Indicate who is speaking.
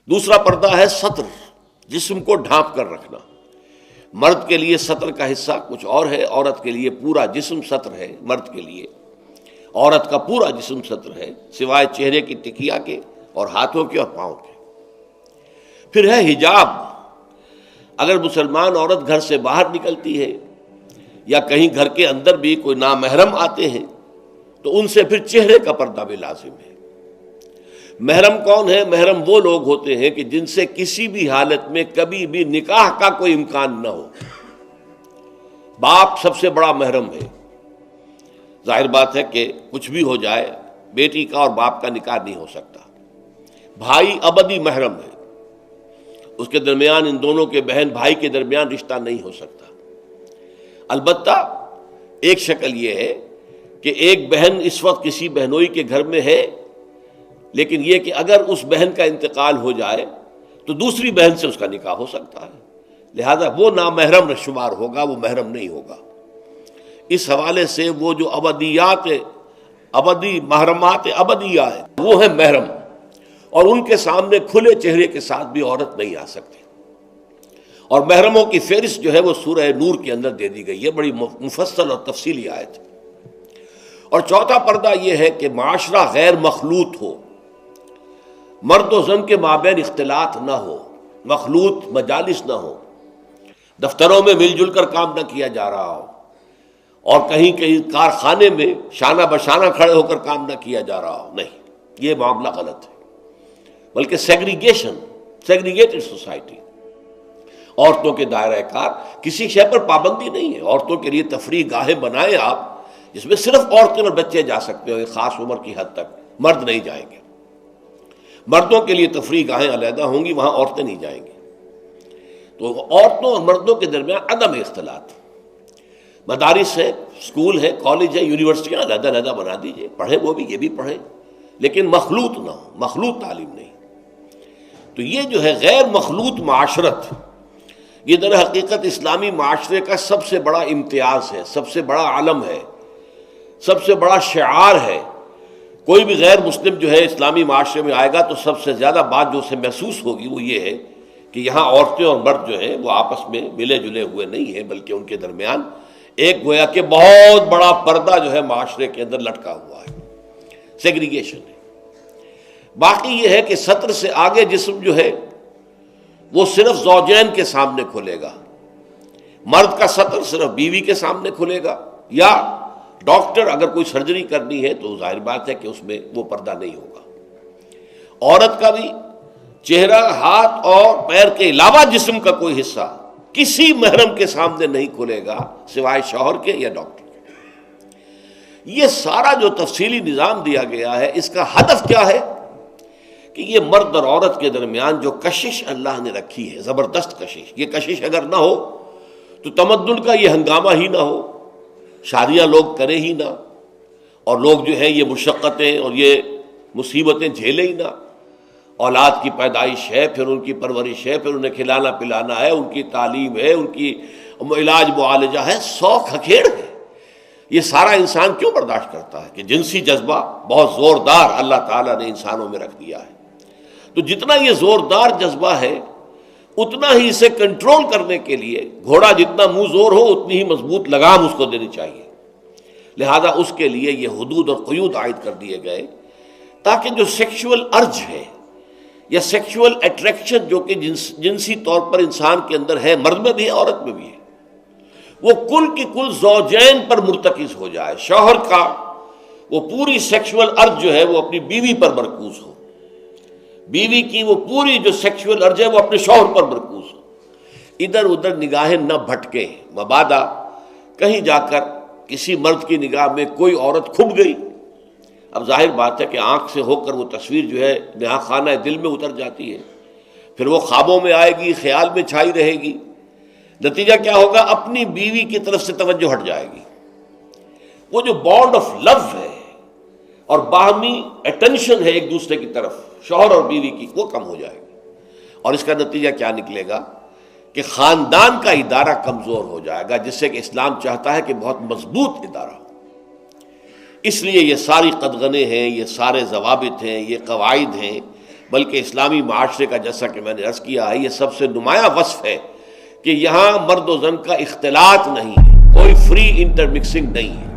Speaker 1: دوسرا پردہ ہے سطر، جسم کو ڈھانپ کر رکھنا۔ مرد کے لیے سطر کا حصہ کچھ اور ہے، عورت کے لیے پورا جسم سطر ہے۔ مرد کے لیے عورت کا پورا جسم سطر ہے، سوائے چہرے کی ٹکیا کے اور ہاتھوں کے اور پاؤں کے۔ پھر ہے حجاب، اگر مسلمان عورت گھر سے باہر نکلتی ہے یا کہیں گھر کے اندر بھی کوئی نامحرم آتے ہیں تو ان سے پھر چہرے کا پردہ بھی لازم ہے۔ محرم کون ہے؟ محرم وہ لوگ ہوتے ہیں کہ جن سے کسی بھی حالت میں کبھی بھی نکاح کا کوئی امکان نہ ہو۔ باپ سب سے بڑا محرم ہے، ظاہر بات ہے کہ کچھ بھی ہو جائے بیٹی کا اور باپ کا نکاح نہیں ہو سکتا۔ بھائی ابدی محرم ہے، اس کے درمیان، ان دونوں کے بہن بھائی کے درمیان رشتہ نہیں ہو سکتا۔ البتہ ایک شکل یہ ہے کہ ایک بہن اس وقت کسی بہنوئی کے گھر میں ہے، لیکن یہ کہ اگر اس بہن کا انتقال ہو جائے تو دوسری بہن سے اس کا نکاح ہو سکتا ہے، لہذا وہ نامحرم شمار ہوگا، وہ محرم نہیں ہوگا۔ اس حوالے سے وہ جو ابدی محرمات ابدیہ ہے وہ ہے محرم، اور ان کے سامنے کھلے چہرے کے ساتھ بھی عورت نہیں آ سکتی۔ اور محرموں کی فہرست جو ہے وہ سورہ نور کے اندر دے دی گئی ہے، بڑی مفصل اور تفصیلی آیت ہے۔ اور چوتھا پردہ یہ ہے کہ معاشرہ غیر مخلوط ہو، مرد و زن کے مابین اختلاط نہ ہو، مخلوط مجالس نہ ہو، دفتروں میں مل جل کر کام نہ کیا جا رہا ہو، اور کہیں کہیں کارخانے میں شانہ بشانہ کھڑے ہو کر کام نہ کیا جا رہا ہو، نہیں، یہ معاملہ غلط ہے۔ بلکہ سیگریگیٹڈ سوسائٹی، عورتوں کے دائرہ کار، کسی شے پر پابندی نہیں ہے۔ عورتوں کے لیے تفریح گاہیں بنائیں آپ، جس میں صرف عورتیں اور بچے جا سکتے ہو ایک خاص عمر کی حد تک، مرد نہیں جائیں گے۔ مردوں کے لیے تفریح گاہیں علیحدہ ہوں گی، وہاں عورتیں نہیں جائیں گی۔ تو عورتوں اور مردوں کے درمیان عدم اختلاط، مدارس ہے، اسکول ہے، کالج ہے، یونیورسٹیاں علیحدہ علیحدہ بنا دیجئے، پڑھیں وہ بھی، یہ بھی پڑھیں، لیکن مخلوط نہ ہو، مخلوط تعلیم نہیں۔ تو یہ جو ہے غیر مخلوط معاشرت، یہ در حقیقت اسلامی معاشرے کا سب سے بڑا امتیاز ہے، سب سے بڑا علم ہے، سب سے بڑا شعار ہے۔ کوئی بھی غیر مسلم جو ہے اسلامی معاشرے میں آئے گا تو سب سے زیادہ بات جو اسے محسوس ہوگی وہ یہ ہے کہ یہاں عورتیں اور مرد جو ہیں وہ آپس میں ملے جلے ہوئے نہیں ہیں، بلکہ ان کے درمیان ایک گویا کہ بہت بڑا پردہ جو ہے معاشرے کے اندر لٹکا ہوا ہے، سیگریگیشن ہے۔ باقی یہ ہے کہ سطر سے آگے جسم جو ہے وہ صرف زوجین کے سامنے کھلے گا، مرد کا سطر صرف بیوی کے سامنے کھلے گا، یا ڈاکٹر اگر کوئی سرجری کرنی ہے تو ظاہر بات ہے کہ اس میں وہ پردہ نہیں ہوگا۔ عورت کا بھی چہرہ، ہاتھ اور پیر کے علاوہ جسم کا کوئی حصہ کسی محرم کے سامنے نہیں کھلے گا سوائے شوہر کے یا ڈاکٹر کے۔ یہ سارا جو تفصیلی نظام دیا گیا ہے، اس کا ہدف کیا ہے کہ یہ مرد اور عورت کے درمیان جو کشش اللہ نے رکھی ہے، زبردست کشش، یہ کشش اگر نہ ہو تو تمدن کا یہ ہنگامہ ہی نہ ہو، شادیاں لوگ کریں ہی نہ، اور لوگ جو ہیں یہ مشقتیں اور یہ مصیبتیں جھیلیں ہی نہ۔ اولاد کی پیدائش ہے، پھر ان کی پرورش ہے، پھر انہیں کھلانا پلانا ہے، ان کی تعلیم ہے، ان کی علاج معالجہ ہے، سو کھکھیڑ ہے۔ یہ سارا انسان کیوں برداشت کرتا ہے کہ جنسی جذبہ بہت زوردار اللہ تعالیٰ نے انسانوں میں رکھ دیا ہے۔ تو جتنا یہ زوردار جذبہ ہے اتنا ہی اسے کنٹرول کرنے کے لیے گھوڑا جتنا منہ زور ہو اتنی ہی مضبوط لگام اس کو دینی چاہیے۔ لہذا اس کے لیے یہ حدود اور قیود عائد کر دیے گئے تاکہ جو سیکشول ارج ہے یا سیکشول اٹریکشن جو کہ جنسی طور پر انسان کے اندر ہے، مرد میں بھی ہے عورت میں بھی ہے، وہ کل کی کل زوجین پر مرتکز ہو جائے۔ شوہر کا وہ پوری سیکشول ارج جو ہے وہ اپنی بیوی پر مرکوز ہو، بیوی کی وہ پوری جو سیکشول ارج ہے وہ اپنے شوہر پر مرکوز ہو، ادھر ادھر نگاہیں نہ بھٹکیں۔ مبادا کہیں جا کر کسی مرد کی نگاہ میں کوئی عورت کھب گئی، اب ظاہر بات ہے کہ آنکھ سے ہو کر وہ تصویر جو ہے نہا خانہ دل میں اتر جاتی ہے، پھر وہ خوابوں میں آئے گی، خیال میں چھائی رہے گی، نتیجہ کیا ہوگا؟ اپنی بیوی کی طرف سے توجہ ہٹ جائے گی، وہ جو بانڈ آف لو ہے اور باہمی اٹینشن ہے ایک دوسرے کی طرف شوہر اور بیوی کی، وہ کم ہو جائے گی، اور اس کا نتیجہ کیا نکلے گا کہ خاندان کا ادارہ کمزور ہو جائے گا، جس سے کہ اسلام چاہتا ہے کہ بہت مضبوط ادارہ ہو۔ اس لیے یہ ساری قدغنیں ہیں، یہ سارے ضوابط ہیں، یہ قواعد ہیں بلکہ اسلامی معاشرے کا جیسا کہ میں نے عرض کیا ہے یہ سب سے نمایاں وصف ہے کہ یہاں مرد و زن کا اختلاط نہیں ہے، کوئی فری انٹر مکسنگ نہیں ہے۔